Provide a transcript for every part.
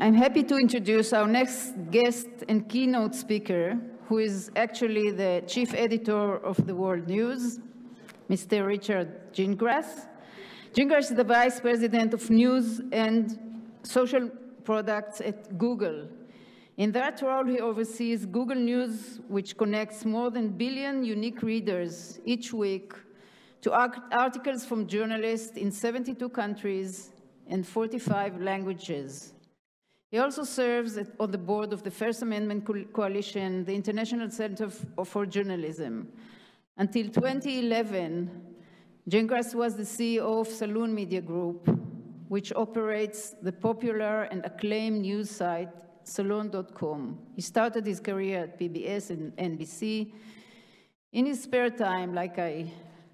I'm happy to introduce our next guest and keynote speaker, who is actually the chief editor of the World News, Mr. ריצארד Gingras. Gingras is the vice president of news and social products at Google. In that role, he oversees Google News, which connects more than 1 billion unique readers each week to articles from journalists in 72 countries and 45 languages. He also serves on the board of the First Amendment Coalition, the International Center for Journalism. Until 2011, Gingras was the CEO of Saloon Media Group, which operates the popular and acclaimed news site Salon.com. He started his career at PBS and NBC. In his spare time, like I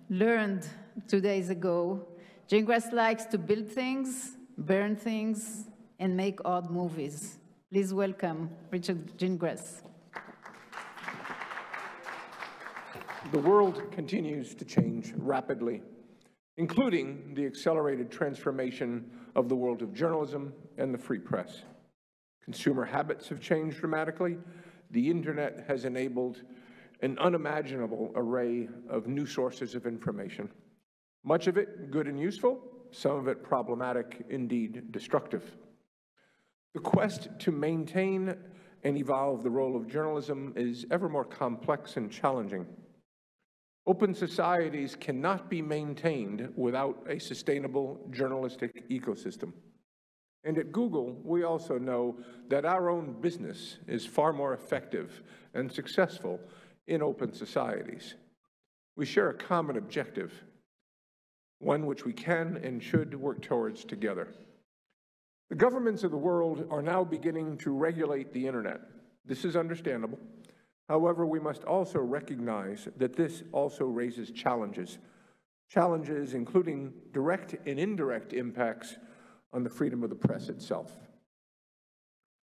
learned 2 days ago, Gingras likes to build things, burn things, and make odd movies. Please welcome Ríčard Gingras. The world continues to change rapidly, including the accelerated transformation of the world of journalism and the free press. Consumer habits have changed dramatically. The internet has enabled an unimaginable array of new sources of information. Much of it good and useful, some of it problematic, indeed destructive. The quest to maintain and evolve the role of journalism is ever more complex and challenging. Open societies cannot be maintained without a sustainable journalistic ecosystem. And at Google, we also know that our own business is far more effective and successful in open societies. We share a common objective, one which we can and should work towards together. The governments of the world are now beginning to regulate the internet. This is understandable. However, we must also recognize that this also raises challenges. Challenges including direct and indirect impacts on the freedom of the press itself.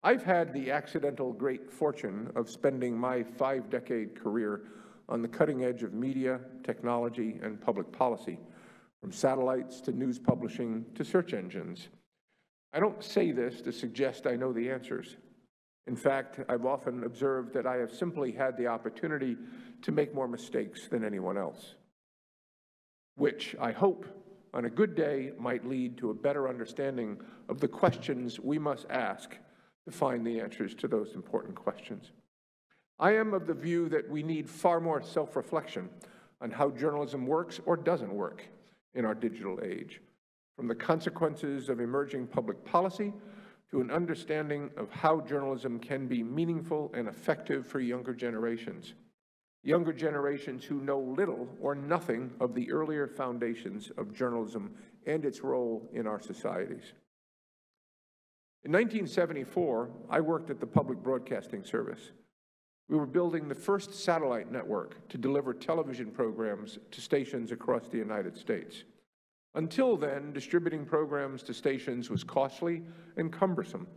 I've had the accidental great fortune of spending my 5-decade career on the cutting edge of media, technology, and public policy, from satellites to news publishing to search engines. I don't say this to suggest I know the answers. In fact, I've often observed that I have simply had the opportunity to make more mistakes than anyone else, which I hope on a good day might lead to a better understanding of the questions we must ask to find the answers to those important questions. I am of the view that we need far more self-reflection on how journalism works or doesn't work in our digital age, from the consequences of emerging public policy to an understanding of how journalism can be meaningful and effective for younger generations who know little or nothing of the earlier foundations of journalism and its role in our societies. In 1974, I worked at the Public Broadcasting Service. We were building the first satellite network to deliver television programs to stations across the United States. Until then, distributing programs to stations was costly and cumbersome.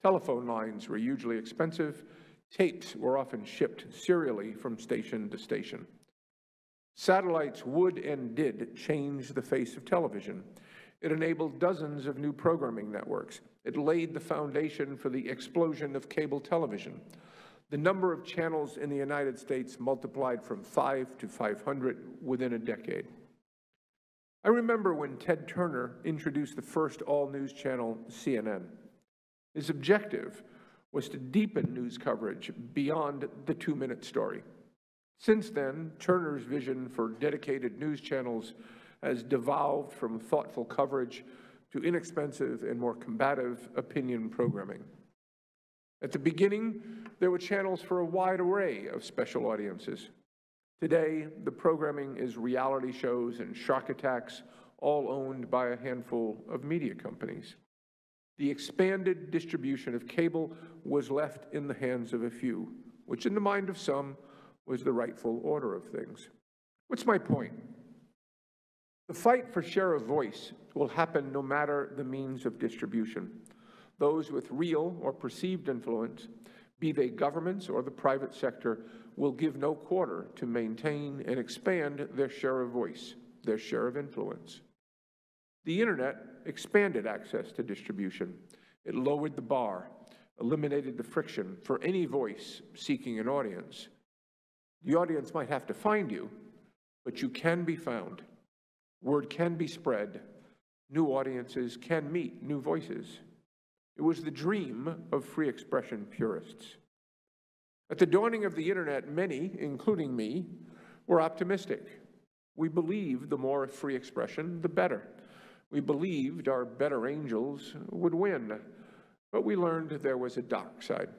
Telephone lines were hugely expensive. Tapes were often shipped serially from station to station. Satellites would and did change the face of television. It enabled dozens of new programming networks. It laid the foundation for the explosion of cable television. The number of channels in the United States multiplied from 5 to 500 within a decade. I remember when Ted Turner introduced the first all-news channel, CNN. His objective was to deepen news coverage beyond the 2-minute story. Since then, Turner's vision for dedicated news channels has devolved from thoughtful coverage to inexpensive and more combative opinion programming. At the beginning, there were channels for a wide array of special audiences. Today, the programming is reality shows and shark attacks, all owned by a handful of media companies. The expanded distribution of cable was left in the hands of a few, which in the mind of some was the rightful order of things. What's my point? The fight for share of voice will happen no matter the means of distribution. Those with real or perceived influence, be they governments or the private sector, will give no quarter to maintain and expand their share of voice, their share of influence. The internet expanded access to distribution. It lowered the bar, eliminated the friction for any voice seeking an audience. The audience might have to find you, but you can be found. Word can be spread. New audiences can meet new voices. It was the dream of free expression purists. At the dawning of the internet, many, including me, were optimistic. We believed the more free expression, the better. We believed our better angels would win, but we learned there was a dark side.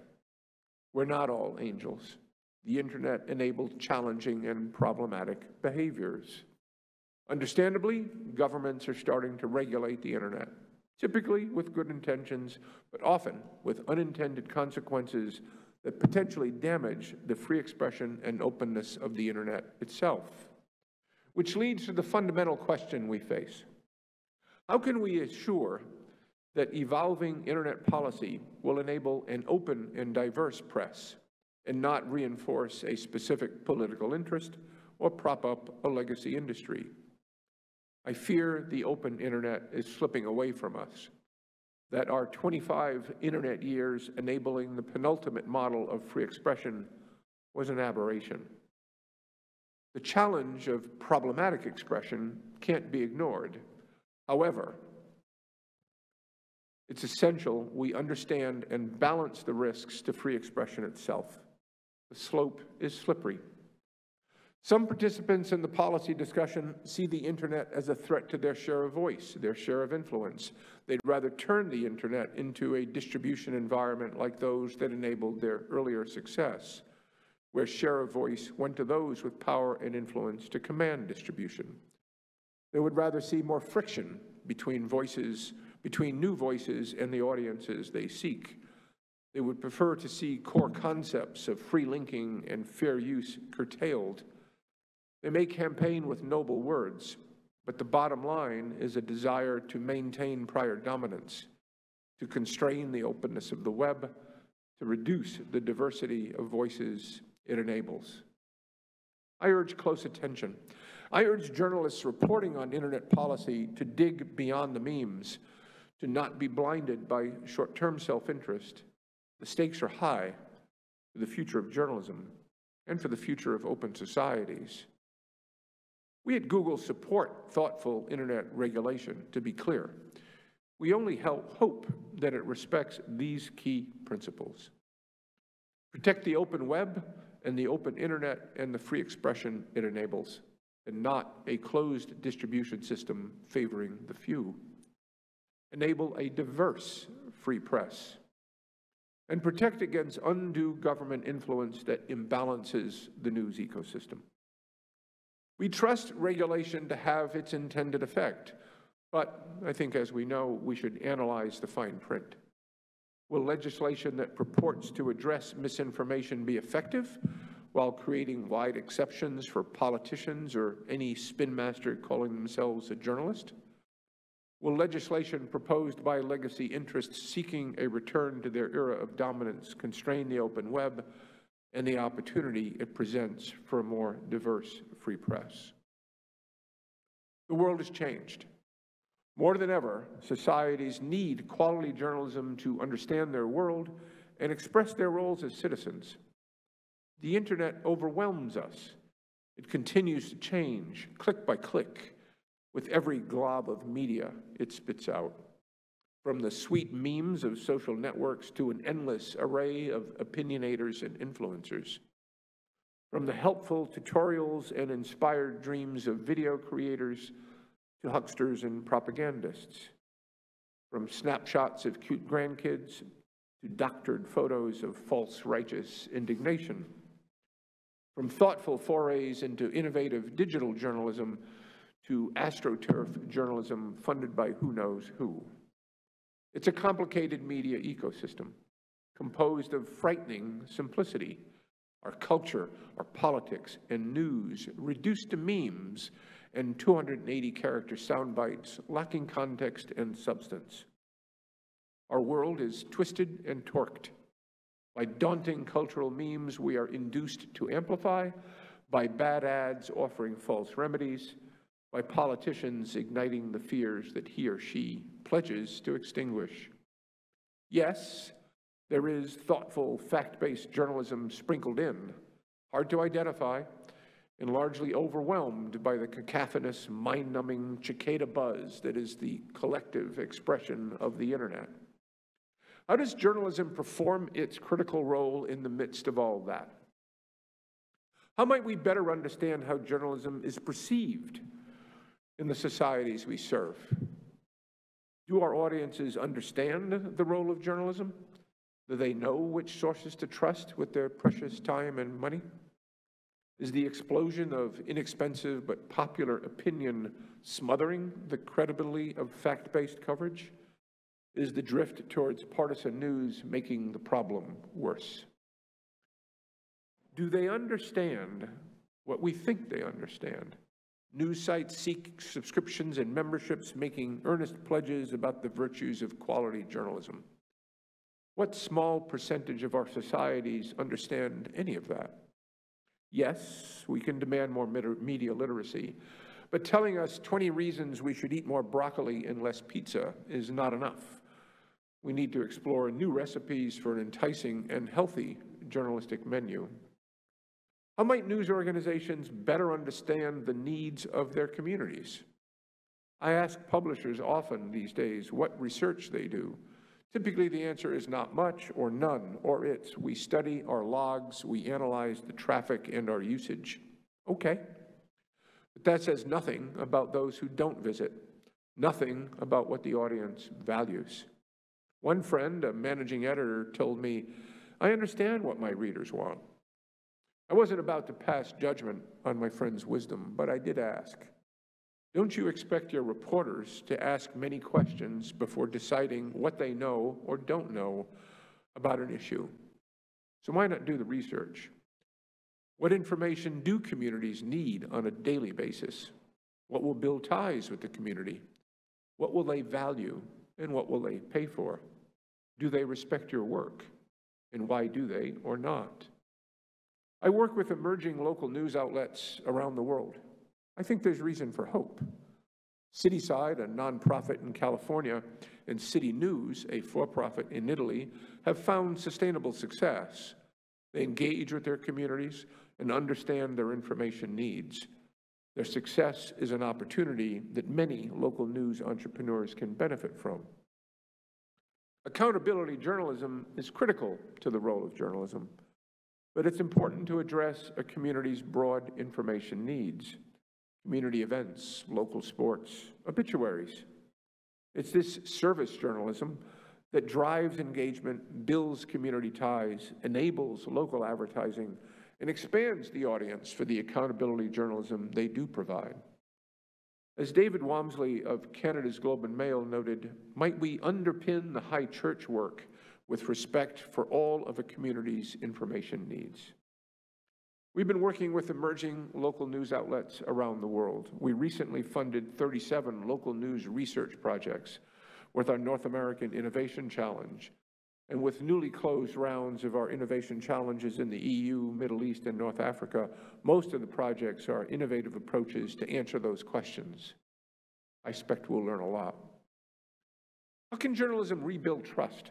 We're not all angels. The internet enabled challenging and problematic behaviors. Understandably, governments are starting to regulate the internet, typically with good intentions, but often with unintended consequences that potentially damage the free expression and openness of the internet itself. Which leads to the fundamental question we face. How can we assure that evolving internet policy will enable an open and diverse press and not reinforce a specific political interest or prop up a legacy industry? I fear the open internet is slipping away from us, that our 25 internet years enabling the penultimate model of free expression was an aberration. The challenge of problematic expression can't be ignored. However, it's essential we understand and balance the risks to free expression itself. The slope is slippery. Some participants in the policy discussion see the internet as a threat to their share of voice, their share of influence. They'd rather turn the internet into a distribution environment like those that enabled their earlier success, where share of voice went to those with power and influence to command distribution. They would rather see more friction between new voices and the audiences they seek. They would prefer to see core concepts of free linking and fair use curtailed. They may campaign with noble words, but the bottom line is a desire to maintain prior dominance, to constrain the openness of the web, to reduce the diversity of voices it enables. I urge close attention. I urge journalists reporting on internet policy to dig beyond the memes, to not be blinded by short-term self-interest. The stakes are high for the future of journalism and for the future of open societies. We at Google support thoughtful internet regulation, to be clear. We only hope that it respects these key principles. Protect the open web and the open internet and the free expression it enables, and not a closed distribution system favoring the few. Enable a diverse free press, and protect against undue government influence that imbalances the news ecosystem. We trust regulation to have its intended effect, but I think, as we know, we should analyze the fine print. Will legislation that purports to address misinformation be effective while creating wide exceptions for politicians or any spin master calling themselves a journalist? Will legislation proposed by legacy interests seeking a return to their era of dominance constrain the open web and the opportunity it presents for a more diverse free press? The world has changed. More than ever, societies need quality journalism to understand their world and express their roles as citizens. The internet overwhelms us. It continues to change, click by click, with every glob of media it spits out. From the sweet memes of social networks to an endless array of opinionators and influencers. From the helpful tutorials and inspired dreams of video creators to hucksters and propagandists. From snapshots of cute grandkids to doctored photos of false righteous indignation. From thoughtful forays into innovative digital journalism to astroturf journalism funded by who knows who. It's a complicated media ecosystem composed of frightening simplicity. Our culture, our politics, and news reduced to memes and 280-character sound bites lacking context and substance. Our world is twisted and torqued by daunting cultural memes we are induced to amplify, by bad ads offering false remedies, by politicians igniting the fears that he or she pledges to extinguish. Yes, there is thoughtful, fact-based journalism sprinkled in, hard to identify, and largely overwhelmed by the cacophonous, mind-numbing cicada buzz that is the collective expression of the internet. How does journalism perform its critical role in the midst of all that? How might we better understand how journalism is perceived in the societies we serve? Do our audiences understand the role of journalism? Do they know which sources to trust with their precious time and money? Is the explosion of inexpensive but popular opinion smothering the credibility of fact-based coverage? Is the drift towards partisan news making the problem worse? Do they understand what we think they understand? News sites seek subscriptions and memberships, making earnest pledges about the virtues of quality journalism. What small percentage of our societies understand any of that? Yes, we can demand more media literacy, but telling us 20 reasons we should eat more broccoli and less pizza is not enough. We need to explore new recipes for an enticing and healthy journalistic menu. How might news organizations better understand the needs of their communities? I ask publishers often these days what research they do. Typically, the answer is not much or none, or it's we study our logs, we analyze the traffic and our usage. Okay. But that says nothing about those who don't visit, nothing about what the audience values. One friend, a managing editor, told me, I understand what my readers want. I wasn't about to pass judgment on my friend's wisdom, but I did ask. Don't you expect your reporters to ask many questions before deciding what they know or don't know about an issue? So why not do the research? What information do communities need on a daily basis? What will build ties with the community? What will they value and what will they pay for? Do they respect your work? And why do they or not? I work with emerging local news outlets around the world. I think there's reason for hope. Cityside, a nonprofit in California, and City News, a for-profit in Italy, have found sustainable success. They engage with their communities and understand their information needs. Their success is an opportunity that many local news entrepreneurs can benefit from. Accountability journalism is critical to the role of journalism, but it's important to address a community's broad information needs. Community events, local sports, obituaries. It's this service journalism that drives engagement, builds community ties, enables local advertising, and expands the audience for the accountability journalism they do provide. As David Walmsley of Canada's Globe and Mail noted, might we underpin the high church work with respect for all of a community's information needs? We've been working with emerging local news outlets around the world. We recently funded 37 local news research projects with our North American Innovation Challenge. And with newly closed rounds of our innovation challenges in the EU, Middle East, and North Africa, most of the projects are innovative approaches to answer those questions. I expect we'll learn a lot. How can journalism rebuild trust?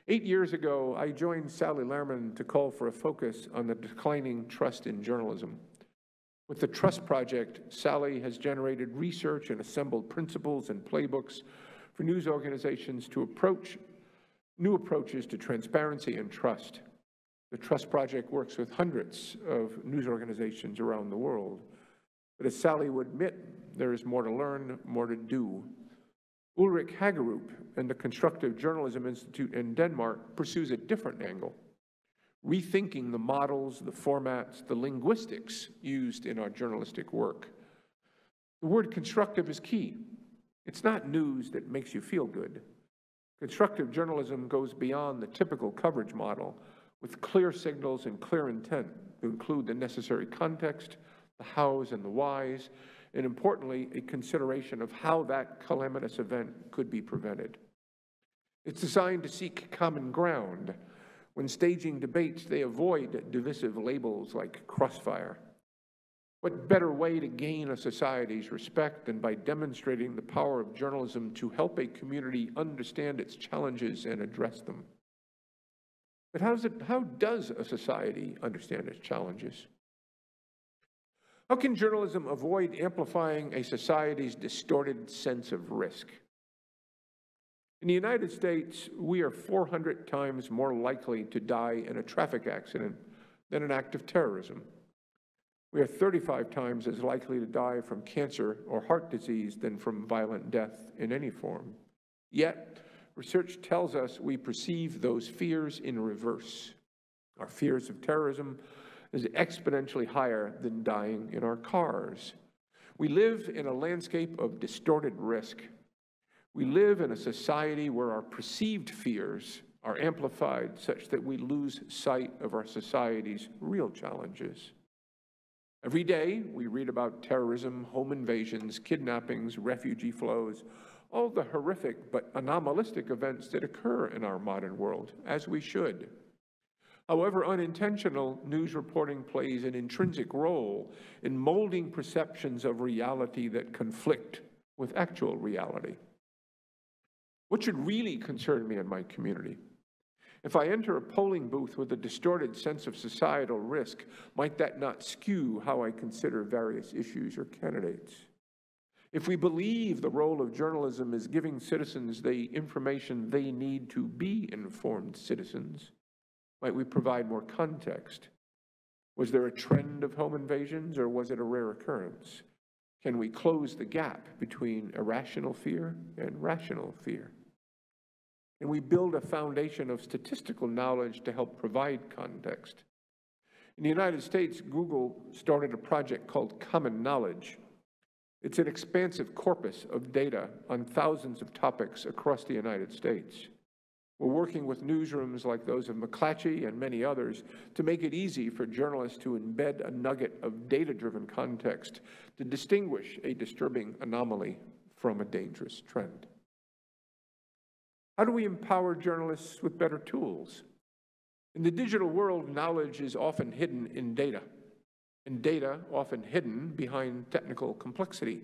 8 years ago, I joined Sally Lehrman to call for a focus on the declining trust in journalism. With the Trust Project, Sally has generated research and assembled principles and playbooks for news organizations to approach new approaches to transparency and trust. The Trust Project works with hundreds of news organizations around the world. But as Sally would admit, there is more to learn, more to do. Ulrik Hagerup and the Constructive Journalism Institute in Denmark pursues a different angle, rethinking the models, the formats, the linguistics used in our journalistic work. The word constructive is key. It's not news that makes you feel good. Constructive journalism goes beyond the typical coverage model with clear signals and clear intent to include the necessary context, the hows and the whys, and importantly, a consideration of how that calamitous event could be prevented. It's designed to seek common ground. When staging debates, they avoid divisive labels like crossfire. What better way to gain a society's respect than by demonstrating the power of journalism to help a community understand its challenges and address them? But how does a society understand its challenges? How can journalism avoid amplifying a society's distorted sense of risk? In the United States, we are 400 times more likely to die in a traffic accident than an act of terrorism. We are 35 times as likely to die from cancer or heart disease than from violent death in any form. Yet, research tells us we perceive those fears in reverse. Our fears of terrorism is exponentially higher than dying in our cars. We live in a landscape of distorted risk. We live in a society where our perceived fears are amplified such that we lose sight of our society's real challenges. Every day, we read about terrorism, home invasions, kidnappings, refugee flows, all the horrific but anomalistic events that occur in our modern world, as we should. However unintentional, news reporting plays an intrinsic role in molding perceptions of reality that conflict with actual reality. What should really concern me in my community? If I enter a polling booth with a distorted sense of societal risk, might that not skew how I consider various issues or candidates? If we believe the role of journalism is giving citizens the information they need to be informed citizens, might we provide more context? Was there a trend of home invasions, or was it a rare occurrence? Can we close the gap between irrational fear and rational fear? And we build a foundation of statistical knowledge to help provide context. In the United States, Google started a project called Common Knowledge. It's an expansive corpus of data on thousands of topics across the United States. We're working with newsrooms like those of McClatchy and many others to make it easy for journalists to embed a nugget of data-driven context to distinguish a disturbing anomaly from a dangerous trend. How do we empower journalists with better tools? In the digital world, knowledge is often hidden in data, and data often hidden behind technical complexity.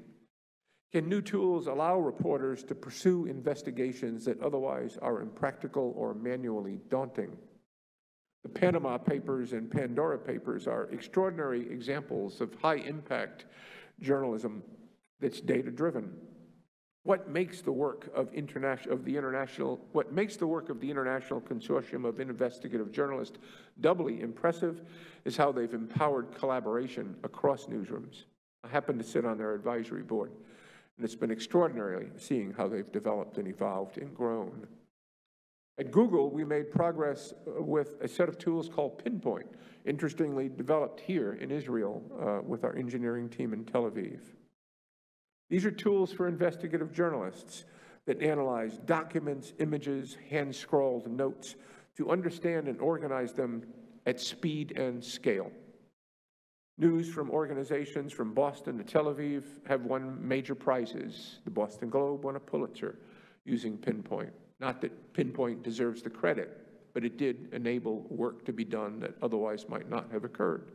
Can new tools allow reporters to pursue investigations that otherwise are impractical or manually daunting? The Panama Papers and Pandora Papers are extraordinary examples of high-impact journalism that's data-driven. What makes the work of the International Consortium of Investigative Journalists doubly impressive is how they've empowered collaboration across newsrooms. I happen to sit on their advisory board, and it's been extraordinary seeing how they've developed and evolved and grown. At Google, we made progress with a set of tools called Pinpoint, interestingly developed here in Israel with our engineering team in Tel Aviv. These are tools for investigative journalists that analyze documents, images, hand-scrawled notes to understand and organize them at speed and scale. News from organizations from Boston to Tel Aviv have won major prizes. The Boston Globe won a Pulitzer using Pinpoint. Not that Pinpoint deserves the credit, but it did enable work to be done that otherwise might not have occurred.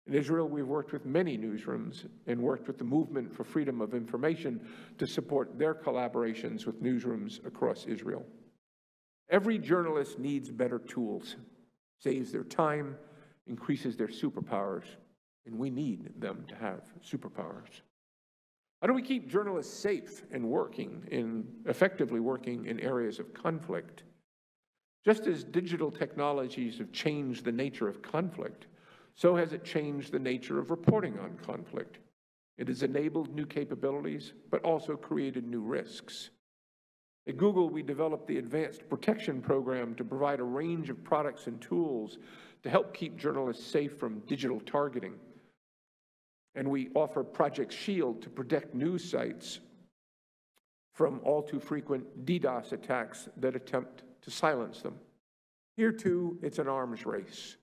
In Israel, we've worked with many newsrooms and worked with the Movement for Freedom of Information to support their collaborations with newsrooms across Israel. Every journalist needs better tools, saves their time, increases their superpowers, and we need them to have superpowers. How do we keep journalists safe and effectively working in areas of conflict? Just as digital technologies have changed the nature of conflict, so has it changed the nature of reporting on conflict. It has enabled new capabilities, but also created new risks. At Google, we developed the Advanced Protection Program to provide a range of products and tools to help keep journalists safe from digital targeting. And we offer Project Shield to protect news sites from all too frequent DDoS attacks that attempt to silence them. Here, too, it's an arms race.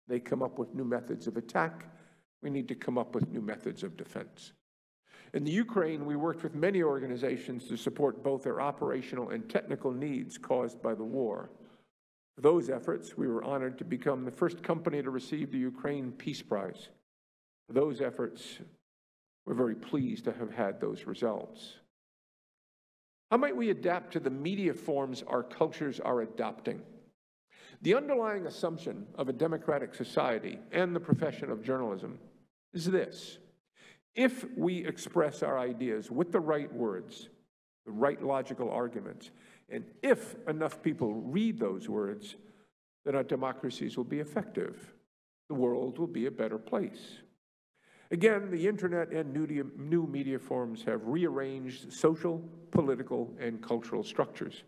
They come up with new methods of attack. We need to come up with new methods of defense. In the Ukraine, we worked with many organizations to support both their operational and technical needs caused by the war. For those efforts, we were honored to become the first company to receive the Ukraine Peace Prize. For those efforts, we're very pleased to have had those results. How might we adapt to the media forms our cultures are adopting? The underlying assumption of a democratic society and the profession of journalism is this: if we express our ideas with the right words, the right logical arguments, and if enough people read those words, then our democracies will be effective. The world will be a better place. Again, the internet and new media forms have rearranged social, political, and cultural structures.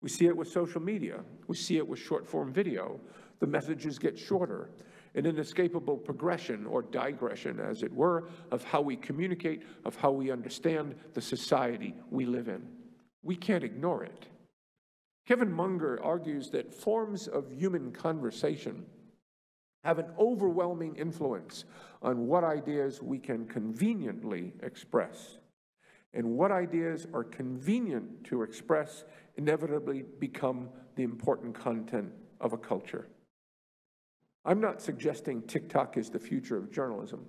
We see it with social media. We see it with short-form video. The messages get shorter, an inescapable progression or digression, as it were, of how we communicate, of how we understand the society we live in. We can't ignore it. Kevin Munger argues that forms of human conversation have an overwhelming influence on what ideas we can conveniently express. And what ideas are convenient to express inevitably become the important content of a culture. I'm not suggesting TikTok is the future of journalism,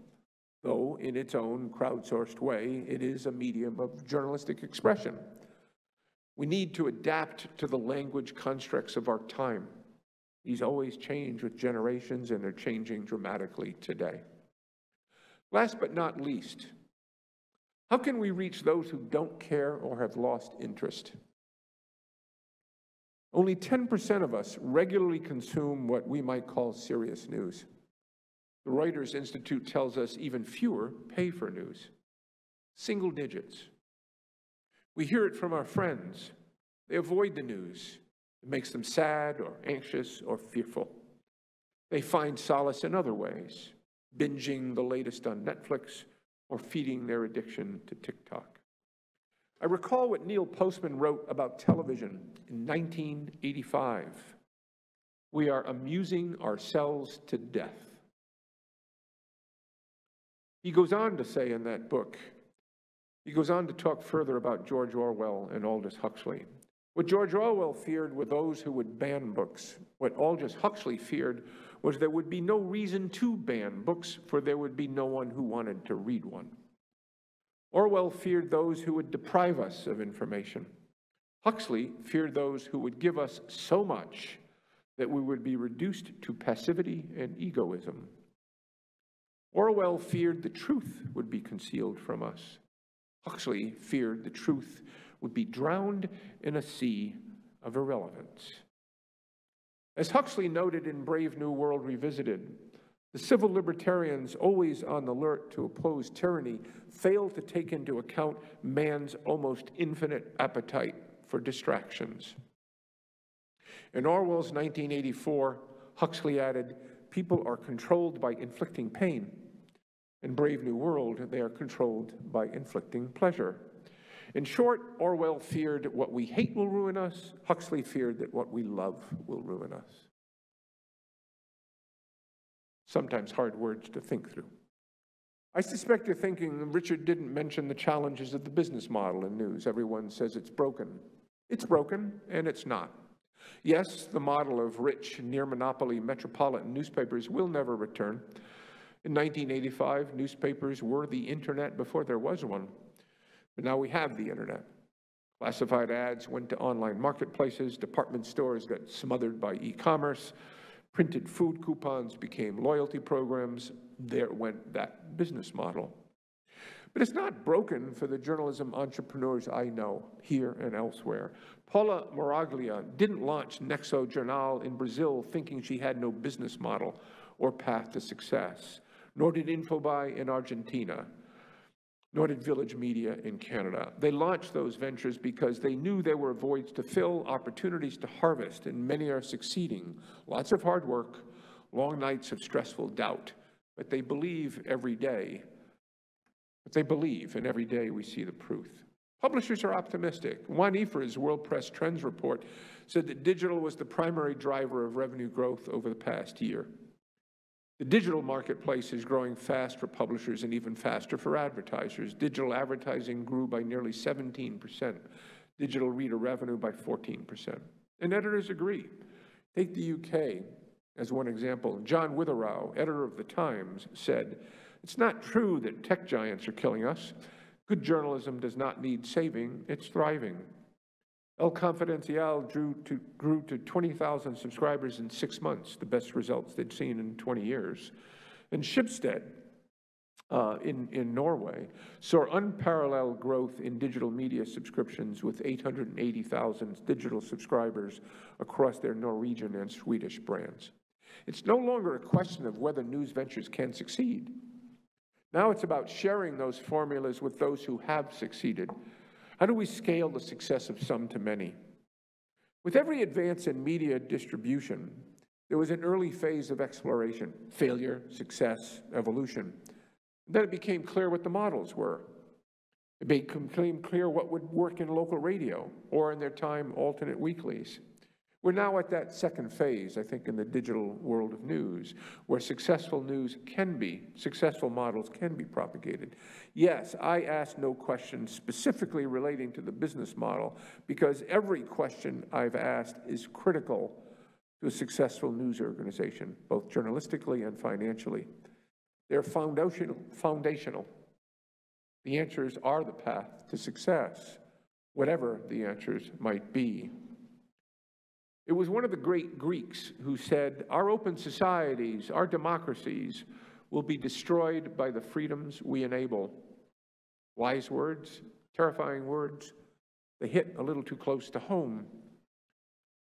though in its own crowdsourced way, it is a medium of journalistic expression. We need to adapt to the language constructs of our time. These always change with generations, and they're changing dramatically today. Last but not least, how can we reach those who don't care or have lost interest? Only 10% of us regularly consume what we might call serious news. The Reuters Institute tells us even fewer pay for news. Single digits. We hear it from our friends. They avoid the news. It makes them sad or anxious or fearful. They find solace in other ways, binging the latest on Netflix or feeding their addiction to TikTok. I recall what Neil Postman wrote about television in 1985. We are amusing ourselves to death. He goes on to say in that book, he goes on to talk further about George Orwell and Aldous Huxley. What George Orwell feared were those who would ban books. What Aldous Huxley feared was there would be no reason to ban books, for there would be no one who wanted to read one. Orwell feared those who would deprive us of information. Huxley feared those who would give us so much that we would be reduced to passivity and egoism. Orwell feared the truth would be concealed from us. Huxley feared the truth would be drowned in a sea of irrelevance. As Huxley noted in Brave New World Revisited, the civil libertarians, always on the alert to oppose tyranny, fail to take into account man's almost infinite appetite for distractions. In Orwell's 1984, Huxley added, "People are controlled by inflicting pain. In Brave New World, they are controlled by inflicting pleasure." In short, Orwell feared what we hate will ruin us. Huxley feared that what we love will ruin us. Sometimes hard words to think through. I suspect you're thinking, Richard didn't mention the challenges of the business model in news. Everyone says it's broken. It's broken, and it's not. Yes, the model of rich, near-monopoly metropolitan newspapers will never return. In 1985, newspapers were the internet before there was one. But now we have the internet. Classified ads went to online marketplaces, department stores got smothered by e-commerce, printed food coupons became loyalty programs. There went that business model. But it's not broken for the journalism entrepreneurs I know, here and elsewhere. Paula Moraglia didn't launch Nexo Jornal in Brazil thinking she had no business model or path to success, nor did Infobuy in Argentina, nor did Village Media in Canada. They launched those ventures because they knew there were voids to fill, opportunities to harvest, and many are succeeding. Lots of hard work, long nights of stressful doubt, but they believe every day. And every day we see the proof. Publishers are optimistic. Juan Ifra's World Press Trends report said that digital was the primary driver of revenue growth over the past year. The digital marketplace is growing fast for publishers and even faster for advertisers. Digital advertising grew by nearly 17%. Digital reader revenue by 14%. And editors agree. Take the UK as one example. John Witherell, editor of The Times, said, It's not true that tech giants are killing us. Good journalism does not need saving, it's thriving. El Confidencial grew to 20,000 subscribers in 6 months, the best results they'd seen in 20 years. And Schibsted in Norway saw unparalleled growth in digital media subscriptions with 880,000 digital subscribers across their Norwegian and Swedish brands. It's no longer a question of whether news ventures can succeed. Now it's about sharing those formulas with those who have succeeded. How do we scale the success of some to many? With every advance in media distribution, there was an early phase of exploration, failure, success, evolution. Then it became clear what the models were. It became clear what would work in local radio, or in their time, alternate weeklies. We're now at that second phase, I think, in the digital world of news, where successful models can be propagated. Yes, I asked no questions specifically relating to the business model, because every question I've asked is critical to a successful news organization, both journalistically and financially. They're foundational. The answers are the path to success, whatever the answers might be. It was one of the great Greeks who said, "Our open societies, our democracies, will be destroyed by the freedoms we enable." Wise words, terrifying words. They hit a little too close to home.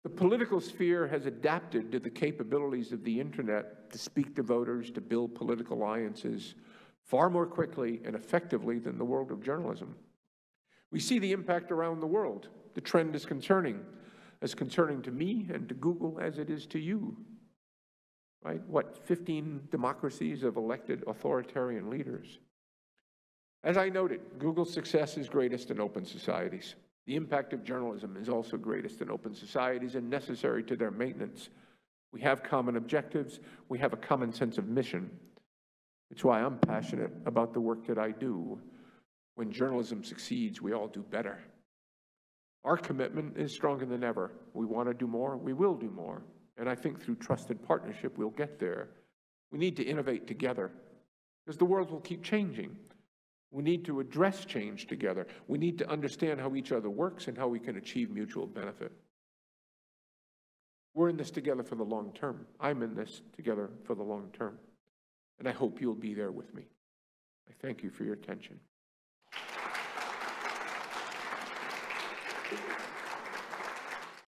The political sphere has adapted to the capabilities of the internet to speak to voters, to build political alliances far more quickly and effectively than the world of journalism. We see the impact around the world. The trend is concerning, as concerning to me and to Google as it is to you. Right? What, 15 democracies of elected authoritarian leaders? As I noted, Google's success is greatest in open societies. The impact of journalism is also greatest in open societies and necessary to their maintenance. We have common objectives. We have a common sense of mission. It's why I'm passionate about the work that I do. When journalism succeeds, we all do better. Our commitment is stronger than ever. We want to do more. We will do more. And I think through trusted partnership, we'll get there. We need to innovate together because the world will keep changing. We need to address change together. We need to understand how each other works and how we can achieve mutual benefit. We're in this together for the long term. I'm in this together for the long term. And I hope you'll be there with me. I thank you for your attention.